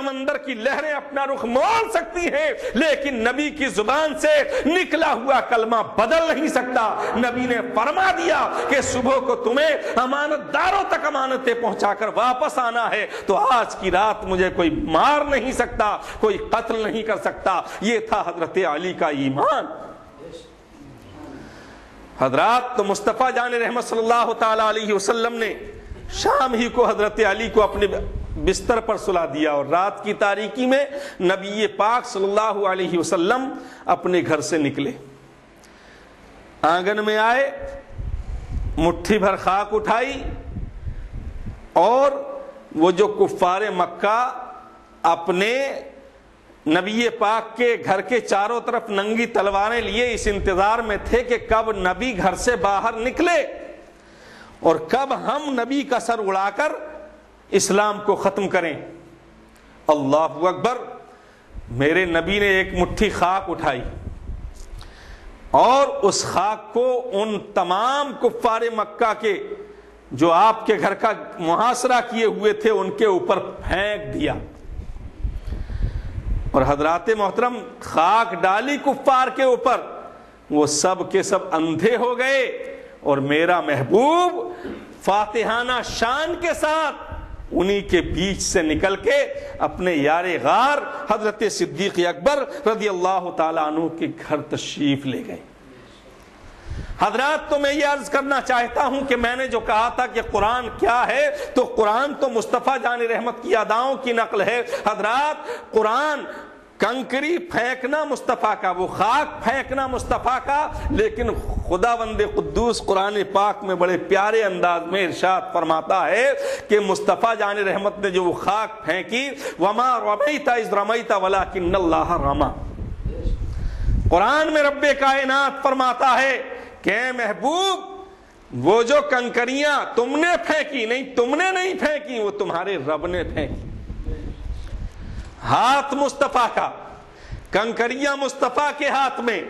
سمندر کی لہریں اپنا رخ موڑ سکتی ہیں، لیکن نبی کی زبان سے نکلا ہوا کلمہ بدل نہیں سکتا۔ نبی نے فرما دیا کہ صبح کو تمہیں امانت داروں تک امانتیں پہنچا کر واپس آنا ہے، تو آج کی رات مجھے کوئی مار نہیں سکتا، کوئی قتل نہیں کر سکتا۔ یہ تھا حضرت علی کا ایمان۔ حضرات، تو مصطفیٰ جان رحمت صلی اللہ تعالی علیہ وسلم نے شام ہی کو حضرت علی کو اپنے بستر پر سلا دیا، اور رات کی تاریکی میں نبی پاک صلی اللہ علیہ وسلم اپنے گھر سے نکلے، آنگن میں آئے، مٹھی بھر خاک اٹھائی، اور وہ جو کفار مکہ اپنے نبی پاک کے گھر کے چاروں طرف ننگی تلواریں لیے اس انتظار میں تھے کہ کب نبی گھر سے باہر نکلے اور کب ہم نبی کا سر اڑا کر اسلام کو ختم کریں۔ اللہ اکبر! میرے نبی نے ایک مٹھی خاک اٹھائی اور اس خاک کو ان تمام کفار مکہ کے جو آپ کے گھر کا محاصرہ کیے ہوئے تھے ان کے اوپر پھینک دیا، اور حضرات محترم خاک ڈالی کفار کے اوپر، وہ سب کے سب اندھے ہو گئے، اور میرا محبوب فاتحانہ شان کے ساتھ انہی کے بیچ سے نکل کے اپنے یار غار حضرت صدیق اکبر رضی اللہ تعالیٰ عنہ کے گھر تشریف لے گئے۔ حضرات، تو میں یہ عرض کرنا چاہتا ہوں کہ میں نے جو کہا تھا کہ قرآن کیا ہے، تو قرآن تو مصطفیٰ جان رحمت کی اداؤں کی نقل ہے۔ حضرات، قرآن کنکری پھینکنا مصطفیٰ کا، وہ خاک پھینکنا مصطفیٰ کا، لیکن خداوند قدوس قرآن پاک میں بڑے پیارے انداز میں ارشاد فرماتا ہے کہ مصطفیٰ جان رحمت نے جو وہ خاک پھینکی، وما رمیت اذ رمیت ولکن اللہ رمی۔ قرآن میں رب کائنات فرماتا ہے کہ اے محبوب، وہ جو کنکریاں تم نے پھینکی، نہیں تم نے نہیں پھینکی، وہ تمہارے رب نے پھینکی۔ ہاتھ مصطفیٰ کا، کنکریاں مصطفیٰ کے ہاتھ میں،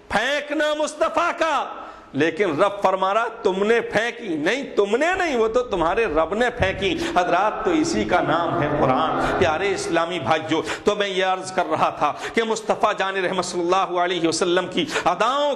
پھینکنا مصطفیٰ کا، لیکن رب فرما رہا تم نے پھینکی، نہیں تم نے نہیں، وہ تو تمہارے رب نے پھینکی۔ حضرات، تو اسی کا نام ہے قرآن۔ پیارے اسلامی بھائیو، تو میں یہ عرض کر رہا تھا کہ مصطفیٰ جان رحمت صلی اللہ علیہ وسلم کی اداؤں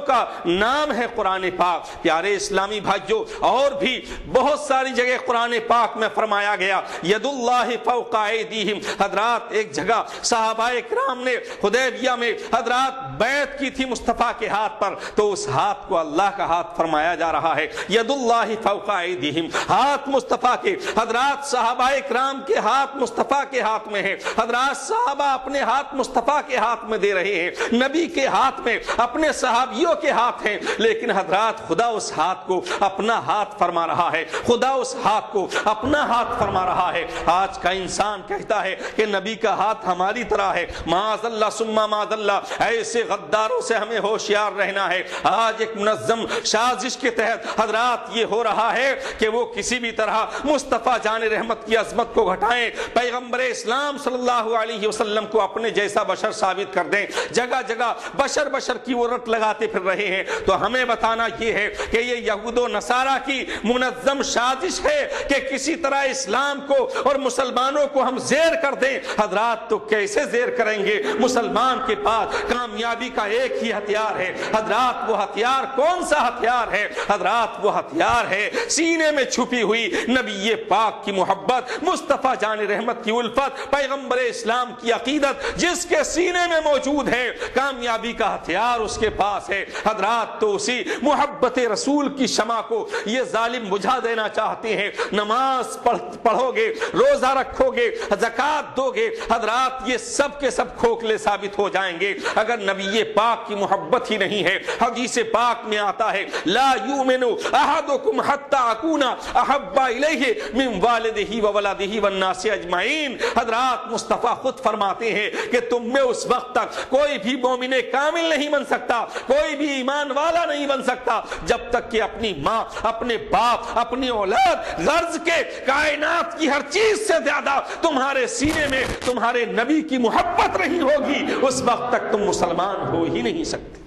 کا نام ہے قرآن پاک۔ پیارے اسلامی بھائیو، اور بھی بہت ساری جگہ قرآن پاک میں فرمایا گیا ید اللہ فوق ایدیہم۔ حضرات، ایک جگہ صحابہ کرام نے حدیبیہ میں حضرات بیعت کی تھی مصطفیٰ کے ہاتھ پر، تو اس ہاتھ کو اللہ کا ہاتھ فرمایا جا رہا ہے۔ ید اللہ فوق ایدیہم، ہاتھ مصطفیٰ کے۔ حضرات، صحابہ کرام کے ہاتھ مصطفیٰ کے ہاتھ میں ہے۔ حضرات، صحابہ اپنے ہاتھ مصطفیٰ کے ہاتھ میں دے رہے ہیں، نبی کے ہاتھ میں، اپنے صحابیوں کے ہاتھ ہیں، لیکن حضرات خدا اس ہاتھ کو اپنا ہاتھ فرما رہا ہے، خدا اس ہاتھ کو اپنا ہاتھ فرما رہا ہے۔ آج کا انسان کہتا ہے کہ نبی کا ہاتھ ہماری طرح ہے، معاذ اللہ ثم معاذ اللہ، ایسے غداروں سے ہمیں ہوشیار رہنا ہے۔ آج ایک منظم سازش کے تحت حضرات یہ ہو رہا ہے کہ وہ کسی بھی طرح مصطفیٰ جان رحمت کی عظمت کو گھٹائیں، پیغمبر اسلام صلی اللہ علیہ وسلم کو اپنے جیسا بشر ثابت کر دیں، جگہ جگہ بشر کی وہ رٹ لگاتے پھر رہے ہیں۔ تو ہمیں بتانا یہ ہے کہ یہ یہود و نصارہ کی منظم سازش ہے کہ کسی طرح اسلام کو اور مسلمانوں کو ہم زیر کر دیں۔ حضرات، تو کیسے زیر کریں گے؟ مسلمان کے پاس کامیابی کا ایک ہی ہتھیار ہے۔ حضرات، وہ ہتھیار کون سا ہتھیار ہے؟ حضرات، وہ ہتھیار ہے سینے میں چھپی ہوئی نبی پاک کی محبت، مصطفیٰ جان رحمت کی الفت، پیغمبر اسلام کی عقیدت جس کے سینے میں موجود ہے، کامیابی کا ہتھیار اس کے پاس ہے۔ حضرات، تو اسی محبت رسول کی شمع کو یہ ظالم بجھا دینا چاہتے ہیں۔ نماز پڑھو گے، روزہ رکھو گے، زکات دو گے، حضرات یہ سب کے سب کھوکھلے ثابت ہو جائیں گے اگر نبی پاک کی محبت ہی نہیں ہے۔ حدیث پاک میں آتا ہے لا یؤمن احدکم حتی اکون احب الیہ من والدہ وولدہ والناس اجمعین۔ حضرات، مصطفیٰ خود فرماتے ہیں کہ تم میں اس وقت تک کوئی بھی مومن کامل نہیں بن سکتا، کوئی بھی ایمان والا نہیں بن سکتا جب تک کہ اپنی ماں، اپنے باپ، اپنی اولاد، غرض کے کائنات کی ہر چیز سے زیادہ تمہارے سینے میں تمہارے نبی کی محبت نہیں ہوگی، اس وقت تک تم مسلمان ہو ہی نہیں سکتے۔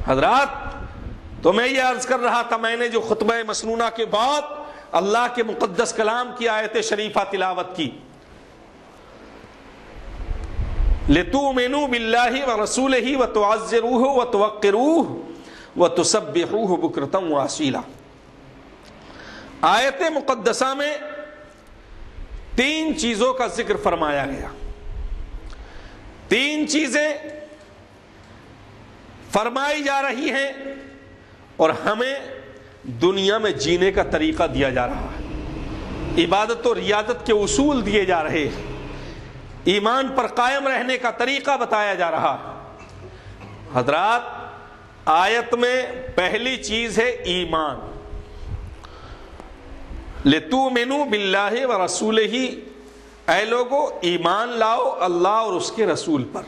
حضرات، تو میں یہ عرض کر رہا تھا، میں نے جو خطبہ مسنونہ کے بعد اللہ کے مقدس کلام کی آیت شریفہ تلاوت کی. لِتُؤْمِنُوا بِاللَّهِ وَرَسُولِهِ وَتُعَزِّرُوهُ وَتُوَقِّرُوهُ وَتُسَبِّحُوهُ بُكْرَةً وَأَصِيلًا. آیت مقدسہ میں 3 چیزوں کا ذکر فرمایا گیا. 3 چیزیں فرمائی جا رہی ہیں اور ہمیں دنیا میں جینے کا طریقہ دیا جا رہا ہے. عبادت و ریاضت کے اصول دیے جا رہے ہیں. ایمان پر قائم رہنے کا طریقہ بتایا جا رہا ہے. حضرات، آیت میں پہلی چیز ہے ایمان. لِتُؤْمِنُوا بِاللَّهِ وَرَسُولِهِ، اے لوگو ایمان لاؤ اللہ اور اس کے رسول پر.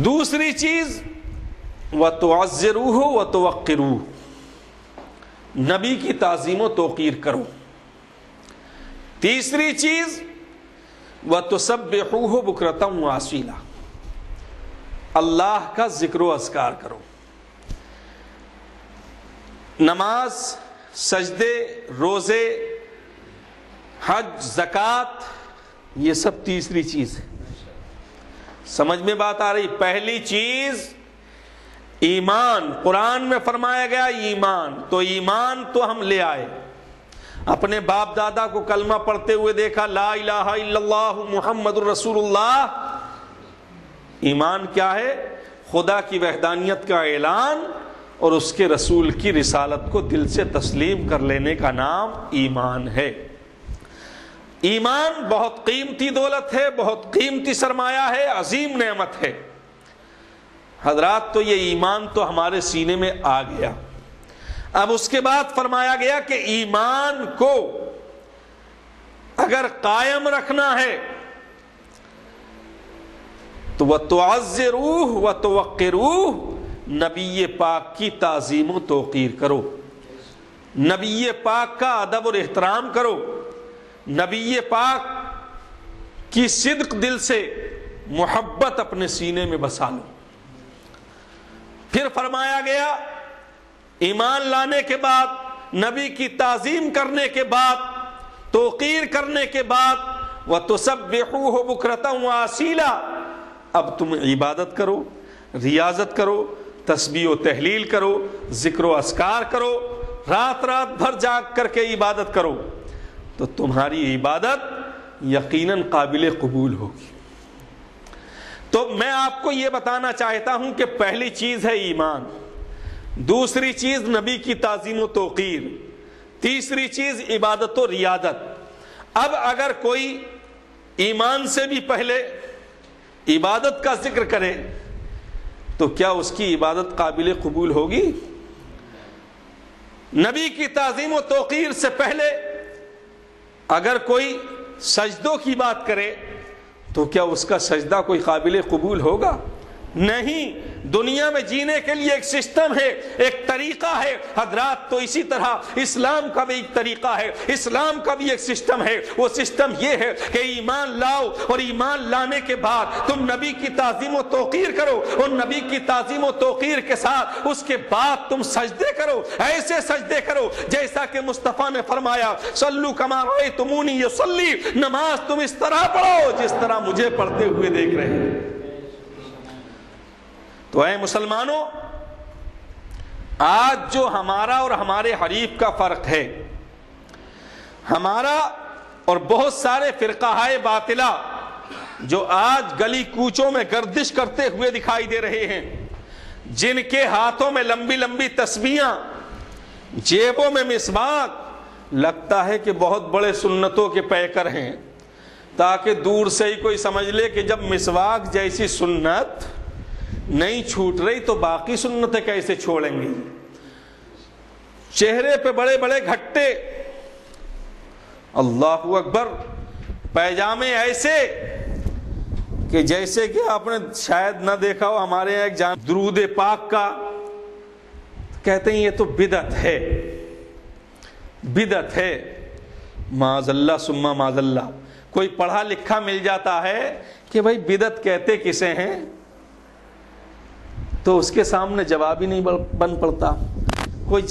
دوسری چیز وَتُعَزِّرُوهُ وَتُوَقِّرُوهُ، نبی کی تعظیم و توقیر کرو. تیسری چیز وَتُسَبِّحُوهُ بُكْرَةً وَأَصِيلًا، اللہ کا ذکر و اذکار کرو. نماز، سجدے، روزے، حج، زکوٰۃ، یہ سب تیسری چیز ہے. سمجھ میں بات آ رہی؟ پہلی چیز ایمان. قرآن میں فرمایا گیا ایمان، تو ایمان تو ہم لے آئے. اپنے باپ دادا کو کلمہ پڑھتے ہوئے دیکھا، لا الہ الا اللہ محمد الرسول اللہ. ایمان کیا ہے؟ خدا کی وحدانیت کا اعلان اور اس کے رسول کی رسالت کو دل سے تسلیم کر لینے کا نام ایمان ہے. ایمان بہت قیمتی دولت ہے، بہت قیمتی سرمایہ ہے، عظیم نعمت ہے. حضرات، تو یہ ایمان تو ہمارے سینے میں آ گیا. اب اس کے بعد فرمایا گیا کہ ایمان کو اگر قائم رکھنا ہے تو وَتُعَزِّرُوهُ وَتُوَقِّرُوهُ، نبی پاک کی تعظیم و توقیر کرو، نبی پاک کا ادب اور احترام کرو، نبی پاک کی صدق دل سے محبت اپنے سینے میں بسا لو. پھر فرمایا گیا ایمان لانے کے بعد، نبی کی تعظیم کرنے کے بعد، توقیر کرنے کے بعد، وَتُسَبِّحُوهُ بُكْرَةً وَأَصِيلًا، اب تم عبادت کرو، ریاضت کرو، تسبیح و تحلیل کرو، ذکر و اذکار کرو، رات رات بھر جاگ کر کے عبادت کرو، تو تمہاری عبادت یقیناً قابل قبول ہوگی. تو میں آپ کو یہ بتانا چاہتا ہوں کہ پہلی چیز ہے ایمان، دوسری چیز نبی کی تعظیم و توقیر، تیسری چیز عبادت و ریاضت. اب اگر کوئی ایمان سے بھی پہلے عبادت کا ذکر کرے تو کیا اس کی عبادت قابل قبول ہوگی؟ نبی کی تعظیم و توقیر سے پہلے اگر کوئی سجدوں کی بات کرے تو کیا اس کا سجدہ کوئی قابل قبول ہوگا؟ نہیں. دنیا میں جینے کے لیے ایک سسٹم ہے، ایک طریقہ ہے. حضرات، تو اسی طرح اسلام کا بھی ایک طریقہ ہے، اسلام کا بھی ایک سسٹم ہے. وہ سسٹم یہ ہے کہ ایمان لاؤ اور ایمان لانے کے بعد تم نبی کی تعظیم و توقیر کرو، اور نبی کی تعظیم و توقیر کے ساتھ اس کے بعد تم سجدے کرو. ایسے سجدے کرو جیسا کہ مصطفیٰ نے فرمایا، صلو کما رأیتمونی یصلی، نماز تم اس طرح پڑھو جس طرح مجھے پڑھتے ہوئے دیکھ رہے ہیں. تو اے مسلمانوں، آج جو ہمارا اور ہمارے حریف کا فرق ہے، ہمارا اور بہت سارے فرقہائے باطلہ جو آج گلی کوچوں میں گردش کرتے ہوئے دکھائی دے رہے ہیں، جن کے ہاتھوں میں لمبی لمبی تسبیحاں، جیبوں میں مسواک، لگتا ہے کہ بہت بڑے سنتوں کے پیکر ہیں، تاکہ دور سے ہی کوئی سمجھ لے کہ جب مسواک جیسی سنت نہیں چھوٹ رہی تو باقی سنتیں کیسے چھوڑیں گے. چہرے پہ بڑے بڑے گھٹے، اللہ اکبر، پیجامے ایسے کہ جیسے کہ آپ نے شاید نہ دیکھا ہو. ہمارے یہاں ایک جان درود پاک کا کہتے ہیں یہ تو بدعت ہے، بدعت ہے. معاذ اللہ ثم معاذ اللہ. کوئی پڑھا لکھا مل جاتا ہے کہ بھائی بدعت کہتے کسے ہیں، تو اس کے سامنے جواب ہی نہیں بن پڑتا. کوئی